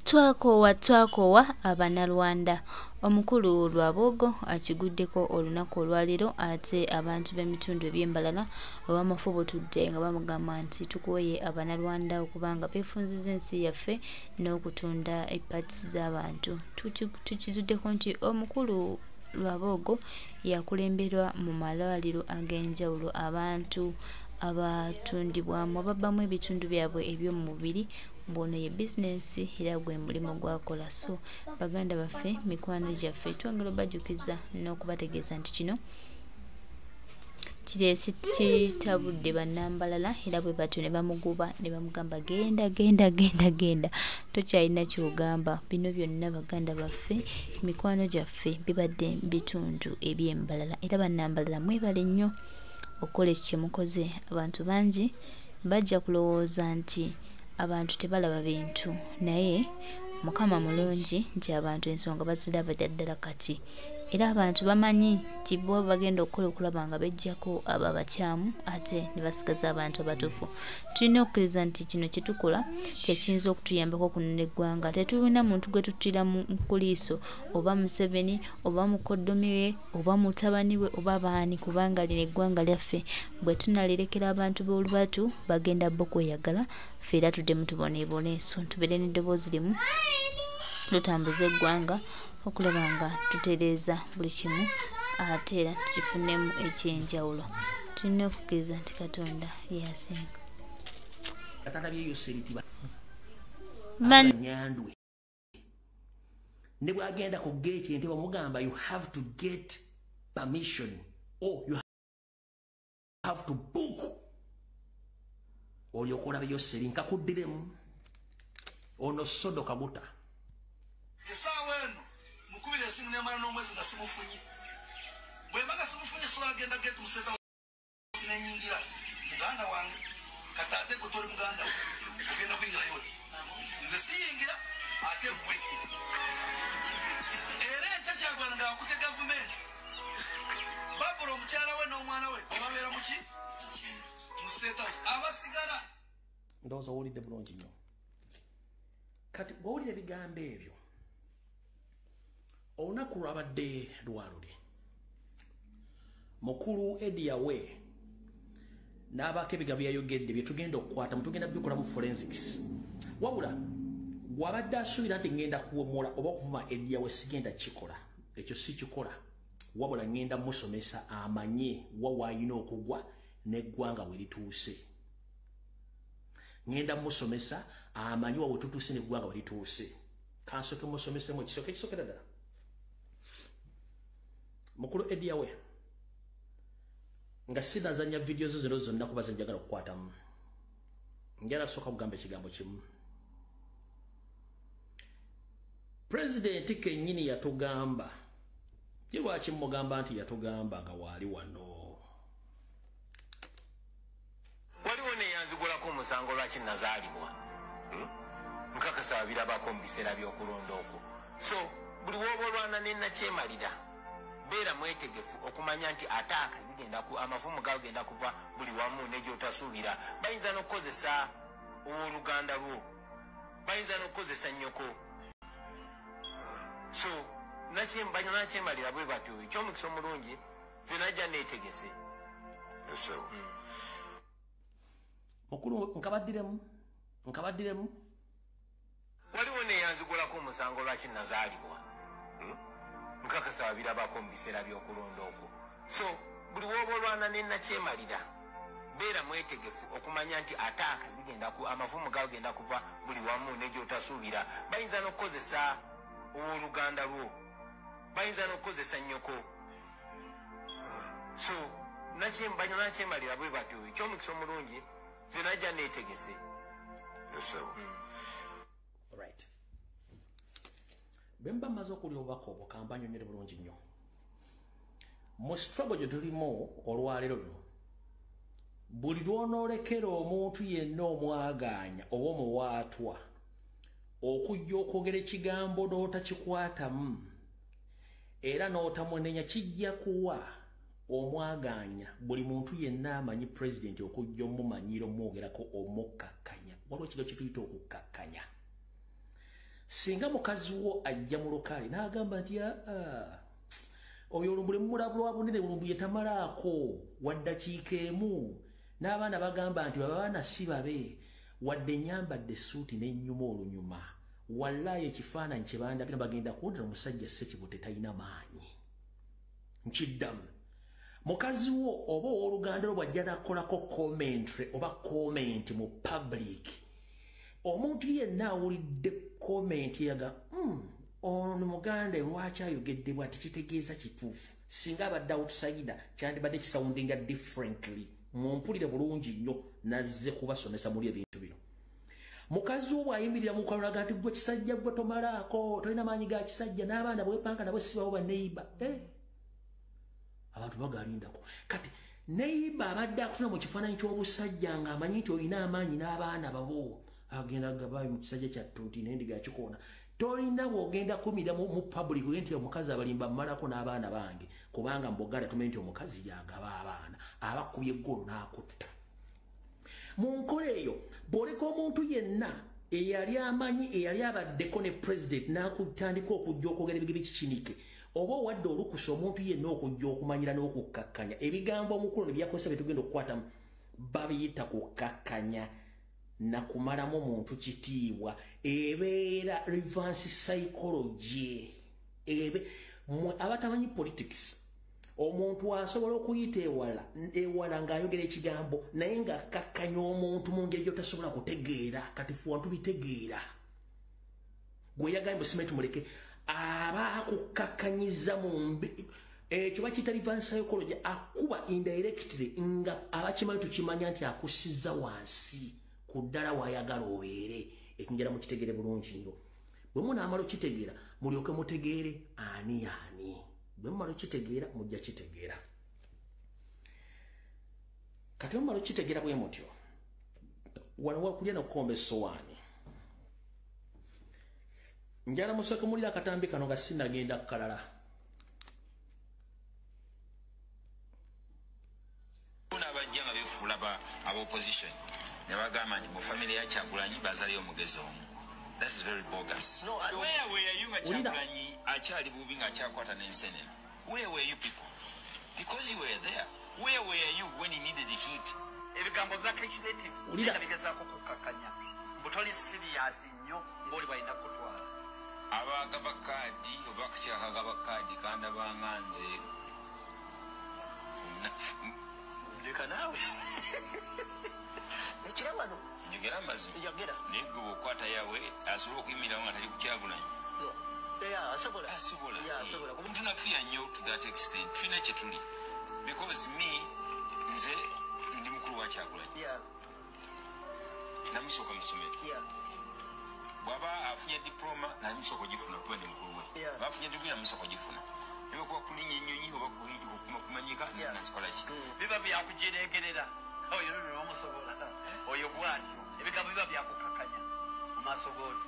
Twakoowa Abanalwanda. Omukulu Lwabogo akiguddeko olunaku olwaleero ate abantu b'ebitundu eby'embalala ab'amafubo tudde nga bamugamba nti tukuwoye Abanalwanda okubanga beefunziza ensi yaffe n'okutunda eppaatisi z'abantu. Tukizuddeko nti omukulu Lwabogo yakulemberwa mu malwaliro ag'enjawulo abantu abatundibwamu ababbamu ebitundu byabwe eby'omu mubiri mbono ye bizinensi era gwe mulimu gwakola. So baganda baffe mikwano gyaffe twongera obajjukiza n'okubategeeza nti kino kitabudde bannambalala era bwe batyo ne bamugoba ne bamugamba genda tokyalina kyogamba. Bino byonna baganda baffe mikwano gyaffe bibadde bitundu eby'embalala era bannambalala mwebale nnyo okukola ekyo kye mukoze. Abantu bangi bajja kulowooza nti abantu tebalaba bintu naye Mukama mulungi nti abantu ensonga baziraba ddala kati era abantu bamanyi nti bo bagenda okukola okulaba nga bejjako abo abakyamu ate ne basigaza abantu abatuufu. Tulina okukkiriza nti kino kye tukola kyekiyinza okutuyambako okununula eggwanga. Tetulina muntu gwe tuttira mu kuliiso oba Museveni oba mukoddomi we oba mutabani we oba baani, kubanga lino eggwanga lyaffe bwe tunalirekera abantu b'olubatu bagenda bo kweyagala ffe era tuddemu tuboneebone. So tubeere n'eddoboozi limu tutambuza eggwanga okulaba nga tutereeza buli kimu ate era tukifunemu ekyenjawulo. Tulina okukkiriza nti Katonda yasinga. Nyandwe ne bwagenda ku gate ente bamugamba you have to get permission or you have to book olyoka olabe Yoseri nkakuddiremu ono sodo kabuta esaawa eno mukubira esimu nemala n'omwezi nga simufunye bwe mbaga simufunye sola agenda gate museta sinenyingira muganda wange kataate gwe muganda we ogenda kuyingira yoti nze siyingira ate gwe era ekyo kyagwana ngaakuze gavumenti babula omukyala we n'omwana we obabeera muki mu state house abasigala ndowooza owulidde bulungi nnyo. Kati bw'owulira ebigambo ebyo olunaku lwabadde lwaluli mukulu Ediawe n'abaako ebigambo byayogedde bye tugenda okukwata mutugenda bikolamu forensics wabula wabadde asuubira nti ngenda kuwomola oba okuvuma Ediawe sigenda kikola ekyo si kikola wabula ngenda musomesa amanye wawaayina okugwa n'eggwanga we lituuse. Ngenda musomesa amanye wawe tutuuse n'eggwanga we lituuse. Kansooke musomesemu ekisokera ddala. Mukulu Ediawe nga sinazanya video zo zino zonna kuba ze njagala okukwatamu njala sooka kugamba ekigambo kimu. Pulezidenti kennyini yatugamba lwaki mugamba nti yatugamba nga waali wano waliwo neyanzigulako omusango lwaki nazaalibwa nkakasa birabako mu biseera by'okulonda okwo. So buli wooba olwana ne nakyemalira beera mwetegefu okumanya nti ate akazigenda amafumu gagenda kuva buli wamu n'egyotasuubira. Bayinza n'okukozesa owooluganda lwo, bayinza n'okukozesa nnyoko. So nakyemalira bwe batyo ekyomukisa omulungi ze najja neetegese. Mukulu nkabaddiremu waliwo neyanzigulako omusango lwaki nazaalibwa nkakasa birabako mu biseera by'okulonda okwo. So buli wooba olwana ne nakyemalira beera mwetegefu okumanya nti ate akazigenda amafumu gagenda kuva buli wamu n'egyotasuubira. Bayinza n'okukozesa owooluganda lwo, bayinza n'okukozesa nnyoko. So nakyemalira bwe batyo ekyomukisa omulungi ze najja neetegese. Right. Bwe mba mmaze okulya obubaka obwo kamba nnyonnyole bulungi nnyo. Mu struggle gye tulimu olwaleero luno buli lw'onoolekera omuntu yenna omwagaanya oba omuwaatwa okujja okwogera ekigambo n'otakikwatamu era n'otamunenya kijja kuwa omwagaanya buli muntu yenna amanyi pulezidenti okujja omumanyira omwogerako omukkakkanya. Waliwo ekigambo kye tuyita okukkakkanya. singa mukazi wo ajja mu lokale n'agamba nti oyo olumbule mulabulwa bunene olumbuye tamalaako waddakiika emu n'abaana bagamba nti babaana si babe wadde nyambadde essuuti n'ennyuma olunyuma wallahi ekifaananyi kye bandagina bagenda kundira omusajja Ssekibute talina maanyi nkiddamu mukazi wo oba ow'oluganda lwo bw'ajja nakolako commentary oba comment mu public omuntu yenna awulidde comment yaga ono muganda lwaki ayogedde bw'ati kitegeeza kituufu singa abadde outsider kyandibadde kisoundinga differently mumpulire bulungi nnyo nazze kubasomesa muli ebintu bino mukazi wo bw'ayimirira mu kalulaga nti gwe kisajja gwe tomalaako tolina maanyi ga kisajja n'abaana bwepanga nabwe sibawo baneiba abantu bagalindako kati neiba abadde akutuna mu kifaananyi ky'obusajja ng'amanyi nti olina amaanyi n'abaana babo agenda gabayo mu kisajja kya tuuti n'endiga kikoona tolina bw'ogenda kumira mu public nti omukazi abalimba mmalako n'abaana bange kubanga mbogala tumanyi nti omukazi yagaba abaana abakubye eggulu n'akutta mu nkola eyo bw'oleka omuntu yenna eyali amanyi eyali abaddeko ne president n'akutandika okujja okwogera ebigebi kikinike oba owadde olukusa omuntu yenna okujja okumanyira n'okukkakkanya ebigambo omukulu ne byakozesa byetugenda okukwatamu babiyita kukkakkanya nakumalamu omuntu kitiibwa ebeera reverse psychology abatamanyi politics omuntu asobola okuyita ewala ng'ayogera ekigambo naye ng'akkakkanya omuntu mu ngeri gyotasobola kutegeera kati fuwa tubitegeera gwe yagambye simanyi tumuleke aba akukkakkanyiza mu ekyo bakiyita reverse psychology akuba indirectly nga abakimanyi tukimanya nti akusiza wansi ku ddala wayagala obeere ekinjira mukitegere bulungi nnyo bwe munaamala okitegeera mulyoke mutegeere ani ani bwe mumala okitegeera mujja kitegeera kati mumala okitegeera bwe mutyo wano wakulya nokukomba essowaani njala musooke mulira akatambi kano nga sinagenda kukalala abajja nga befuula ab'opposition ne bagamba nti mu famire ya Kyagulanyi bazaleyo omugezi omu. That is very bogus. No, where were you nga Kyagulanyi akyali bubi ng'akyakwata n'ensenene? Where were you people? Because you were there. Where were you when he needed the heat? Ebigambo bya legislative bigezaako kukkakanya butoli serious nnyo ng'oli balina kutwala abagaba kaadi oba kukyakagaba kaadi kandabanga nze ndeka naawe ekira wano njogera amazima njogera naye gwe bw'okwata yawe asobola okuyimirirawo nga tali ku Kyagulanyi asobola omuntu nafiya nnyo to that extent tulina kye tuli because me nze ndi mukulu wa Kyagulanyi namusooka mu ssomero bw'aba afunye diploma namusooka ogifuna kuba ndi mukulu we baafunye digiri namusooka ogifuna niwe kuba kulinya ennyonyi oba kumanyika nazikola ki biba byakujeregerera oyo nno n'omusobola oyo bwatyo ebigambo biba byakukkakanya mu maaso g'oli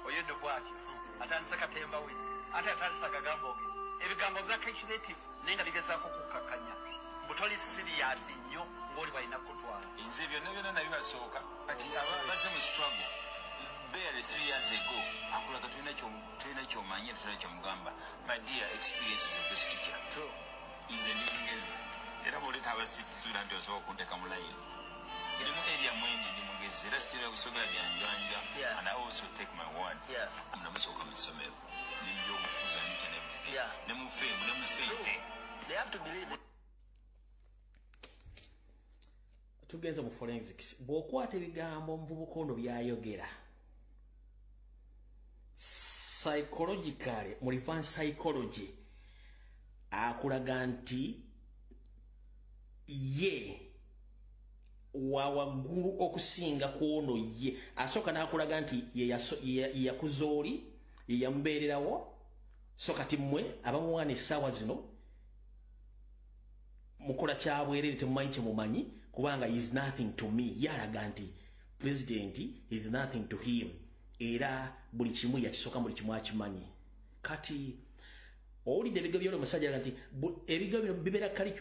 oyo nno bwatyo atandisa katemba we ate atandisa kagambo ge ebigambo bya calculative naye nga bigezaako kukkakanya butoli serious nnyo ng'oli balina kutwala nze byonna byonna nabibasooka kati abazze mu struggle barely 3 years ago akulaga tulina kyomanya tulina kyomugamba my dear experience is a best teacher nze ndi mugezi era bw'oleeta abasitusuula nti osobola okunteka mu layini erimu area mwendi ndi mugezi era sira kusogera byanjanja and I also take my word namusooka mu ssomero ndi mu byobufuzi anika ne mu femu ne mu sente tugenze mu forensics bw'okwata ebigambo omuvubuka ono byayogera psychologically mu reverse psychology akulaga nti ye wawaggulu okusinga kwono ye asooka n'akulaga nti yeyakuzooli yeyamubeererawo so kati mmwe abamuwaana essaawa zino mukola kyabwerere temumanyi kyemumanyi kubanga is nothing to me yalaga nti president is nothing to him era buli kimu yakisooka buli kimu akimanyi kati owulidde ebigambo by'olwo omusajja nti ebigambo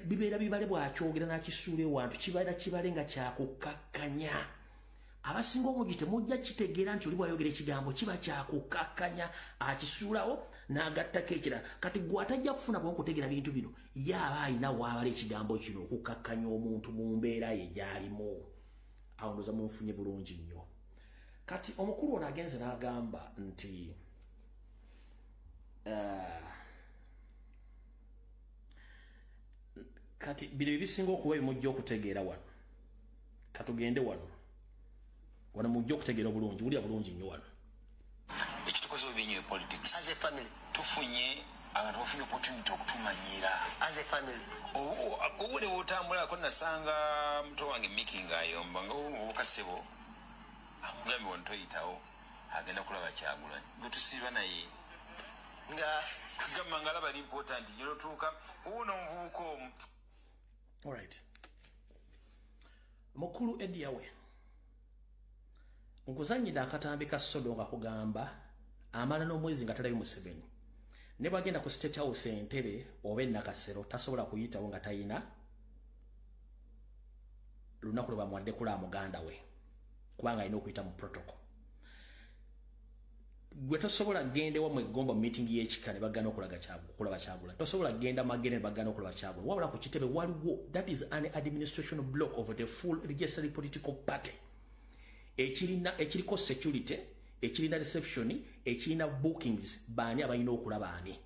bibeera bibale bw'akyogera n'akisuula ewantu kibeera kibale nga kyakukkakkanya abasinga omungi temujja kitegeera nti oli bw'ayogera ekigambo kiba kyakukakkanya akisuulawo n'agattako ekirala kati gwe atajja kufuna bw'okutegeera bintu bino ye aba alina waabala ekigambo kino okukakkanya omuntu mu mbeera ye gy'alimu awo ndoza munfunye bulungi nnyo kati omukulu ono agenze n'agamba nti kati bino ebisinga okuba bimujja okutegeera wano katugende wano mujja okutegeera obulungi bulya bulungi nnyo wano ekitukoze obinyo politics as a family tufunye abantu bafunye opportunity okutumanyira as a family obule wotambulako nasanga muto wange Mickey ng'ayomba ngaobukasebo amugambye wantoyitawo agenda kulaba Kyagulanyi gwe tusiiba naye nga gamba nga alaba li important yerotuuka uno omuvubuka omu. Alright. Mukulu Ediawe nkuzanyida akatambi ka sodo nga kugamba amala n'omwezi nga talayo Museveni ne bagenda ku State House Entebbe oba Nakasero tasobola kuyitawo nga tayina lunaku lwe bamwadde kula muganda we kubanga alina okuyita mu protocol gwe tosobola gende wa mwegomba meeting y'ekika ne bagana okulaba Kyagulanyi tosobola genda magere ne bagana okulaba Kyagulanyi wabula ku kitebe waliwo that is an administration block of the full registered political party ekiriko security ekirina reception ekirina bookings baani abalina okulaba ani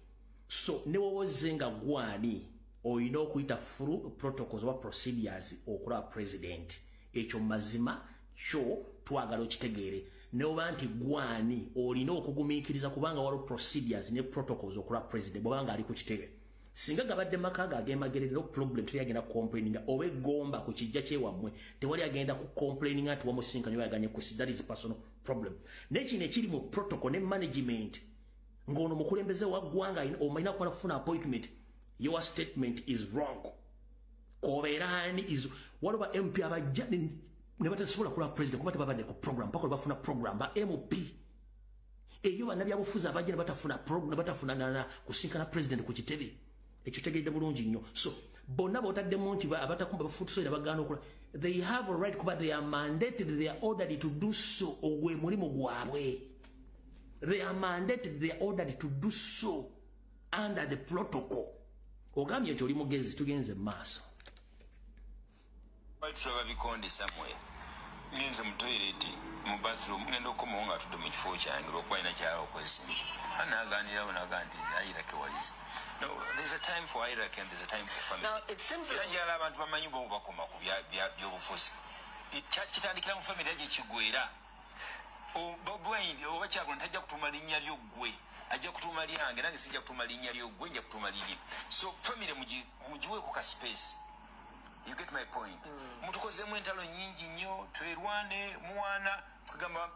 so ne wowoze nga gwani oyina okuyita through protocols oba procedures okulaba president ekyo mazima kyo twagala okitegeere ne oba nti gwani olina okugumiikiriza kubanga waliwo procedures ne protocols okulaba president bw'obanga ali ku kitebe singa gabadde makaga agemagerero problem teri agenda complaininga owe gomba ku kijja kyewammwe tewali agenda ku complaininga ati wamusinkanye bayaganye ku that is a personal problem nekino ekiri mu protocol ne management ng'ono mukulembeze wa ggwanga omalina kuba nafuna appointment your statement is wrong kobeerani is waliwo ba MP abajja ne batasobola kulaba president kuba tebabadde ku program paka bafuna program ba MP eyo bannabyabufuzi abajja ne batafuna program batafuna kusinkana president ku kitebe ekyo tegeredde bulungi nnyo so bonna botaddemu nti abatakumba bafutusoera bagana okola they have a right kuba they are mandated they are ordered to do so ogwe mulimu gwabwe they are mandated they are ordered to do so under the protocol ogambye nti oli mugezi tugenze mu maaso tulaba bikonde somewhere ngenze mu toilet mu bathroom ngenda okukomawo nga atudde mu kifo kyange lwokuba alina kyala okwesimba anaganirawo naga nti ayirake waizi no there's a time for Iraq and there's a time for family. Now it seems like njala abantu bamanyi bo bakoma ku byobufuzi kitandikira mu family yaje kigwera bobwindi oba Kyagulanyi tajja kutuma linnya ly'oggwe ajja kutuma lyange nange sijja kutuma linnya ly'oggwe nja kutuma liri so family mujiwe ku ka space. You get my point. Mutukozemu entalo nyingi nnyo twerwane muwana kugamba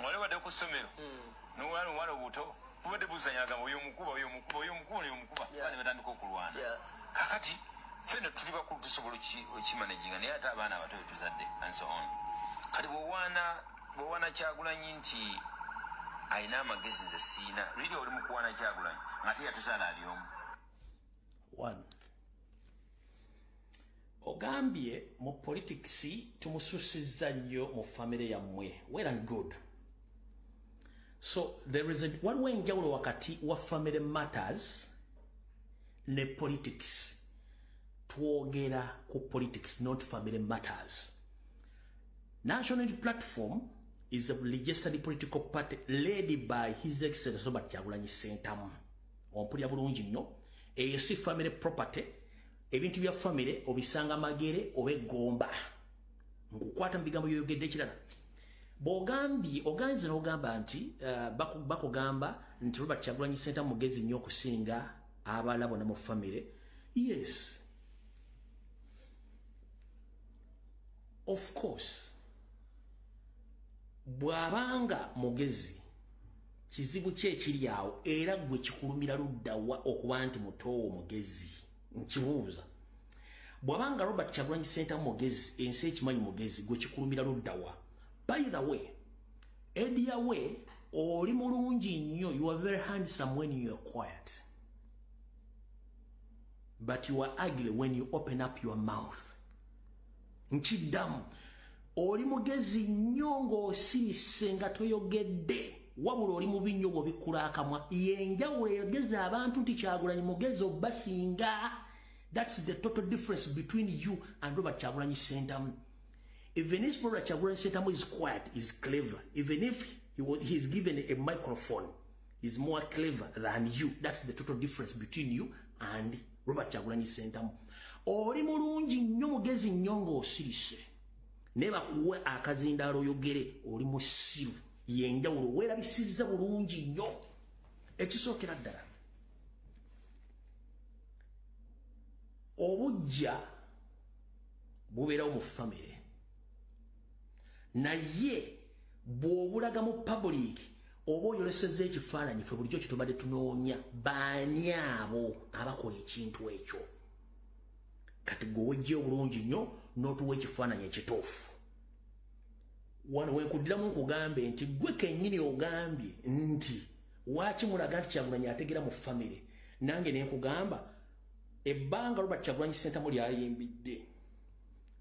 wale wadde ku ssomero n'omwana obuto kubadde buzanyaga oyo omukuba bane batandika okulwana kakati ffenna tuli bakulu tusobola okimanaginga naye ate abaana abato betuzadde and so on kati bwowana Kyagulanyi nti alina amagezi nze siina liri oli mukuwana Kyagulanyi ng'ate yatuzaala ali omu ogambye mu politics tumususizza nnyo mu family yammwe well and good so there is waliwo enjawulo wakati wa family matters ne politics twogera ku politics not family matters. National Unity Platform is a registered political party led by His Excellency Robert Kyagulanyi Ssentamu ompulya bulungi nnyo eyo si family property ebintu bya family obisanga magere obegomba ngukwata mu bigambo yoyogedde ekirala bogambye oganze n'ogamba nti bakugamba nti Robert Kyagulanyi Ssentamu mugezi nnyo okusinga abala bonna mu family. Yes, of course, bwabanga mugezi kizibu kye kiri awo era gwe kikulumira luddawa okuba nti mutowo mugezi nkibuuza bwabanga Robert Kyagulanyi Ssentamu mugezi ensi ekimanyi mugezi gwe kikulumira luddawa. By the way, Eddie Away oli mulungi nnyo, you are very handsome when you are quiet, but you are ugly when you open up your mouth. Nchiddamu oli mugezi nnyo ng'osirise nga toyogedde wabula oli mubi nnyo bw'obikkula akamwa yenjawulo eyogeza abantu nti Kyagulanyi mugezi obasinga. That's the total difference between you and Robert Kyagulanyi Ssentamu. Even if Robert Kyagulanyi Ssentamu is quiet, is clever. Even if he's given a microphone, he's more clever than you. That's the total difference between you and Robert Kyagulanyi Ssentamu. Oli mulungi nnyo mugezi nnyo ng'osirise. Neba kuwe akazindaalo oyogere oli musiru. Yenjawulo weerabisizza bulungi nnyo. Ekisookera ddala. Obujja bubeerawo mu famire. Naye bw'obulaga mu public oba oyolesezza ekifaananyi ffe bulijjo kitubadde tunoonya baani abo abakola ekintu ekyo. Kati gwe wejje obulungi nnyo n'otuwa ekifaananyi ekituufu. Wano wenkuddiramu nkugambe nti gwe kennyini ogambye nti waaki mulaga nti Kyagulanyi ategera mu famire. Nange ne nkugamba ebbanga Robert Kyagulanyi Ssentamu lyayimbidde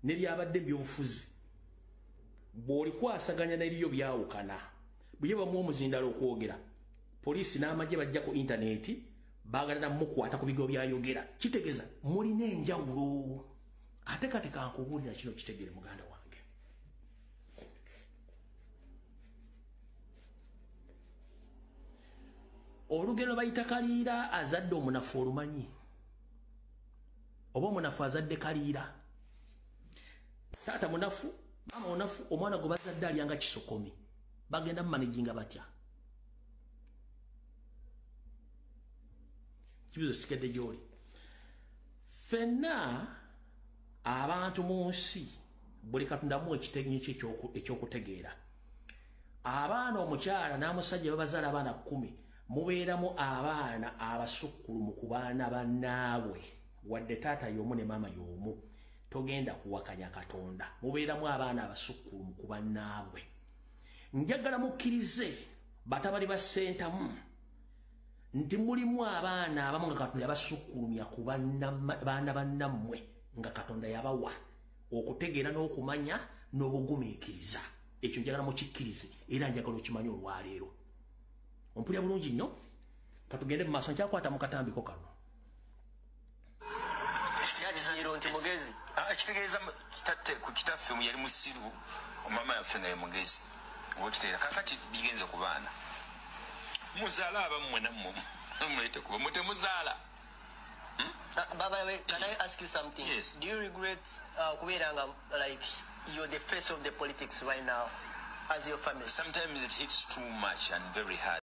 ne lyabadde by'obufuzi bw'olikwasaganya n'ebyo byawukana bwe bamuwa omuzindaalo okwogera poliisi n'amagye bajja ku intaneti baagala mukwata ku bigo byayogera kitegeeza mulina enjawulo. Ate kati kankubuulira kino kitegere muganda wange. Olugero bayita Kaliira azadde omunafu olumanyi oba omunafu azadde Kaliira. Taata munafu, mama munafu, omwana gwe bazadde alyanga kisokomi. Bagenda mumanaginga batya? Kibuzo sikedde gy'oli. Ffenna abantu mu nsi buli katundamu ekitegenyo kye ekyokutegeera. Abaana omukyala n'amusajja babazaala abaana 10 mubeeramu abaana abasukkulumu ku baana bannaabwe wadde taata y'omu ne maama y'omu. Togenda kuwakanya Katonda. Mubeeramu abaana abasukkulumu ku bannaabwe. Njagala mukkirize batabali ba Ssentamu nti mulimu abaana abamu nga Katonda yabasukkulumya ku baana bannammwe nga Katonda yabawa okutegeera n'okumanya n'obugumiikiriza. Ekyo njagala mukikkirize era njagala okimanye olwaleero. Ompulira bulungi nnyo? Katugende mu maaso nkyakwata mu katambiko kano. Ekitegeeza ku kitaffe yali musiru omama yaffe nga ye mugezi. Okitegeera kakati bigenze ku baana. Muzaala abammwe nammwe mulete kuba mutemuzaala. Baba, can I ask you something? Yes. Do you regret kubeeranga like you're the face of the politics right now as your family? Sometimes it hits too much and very hard.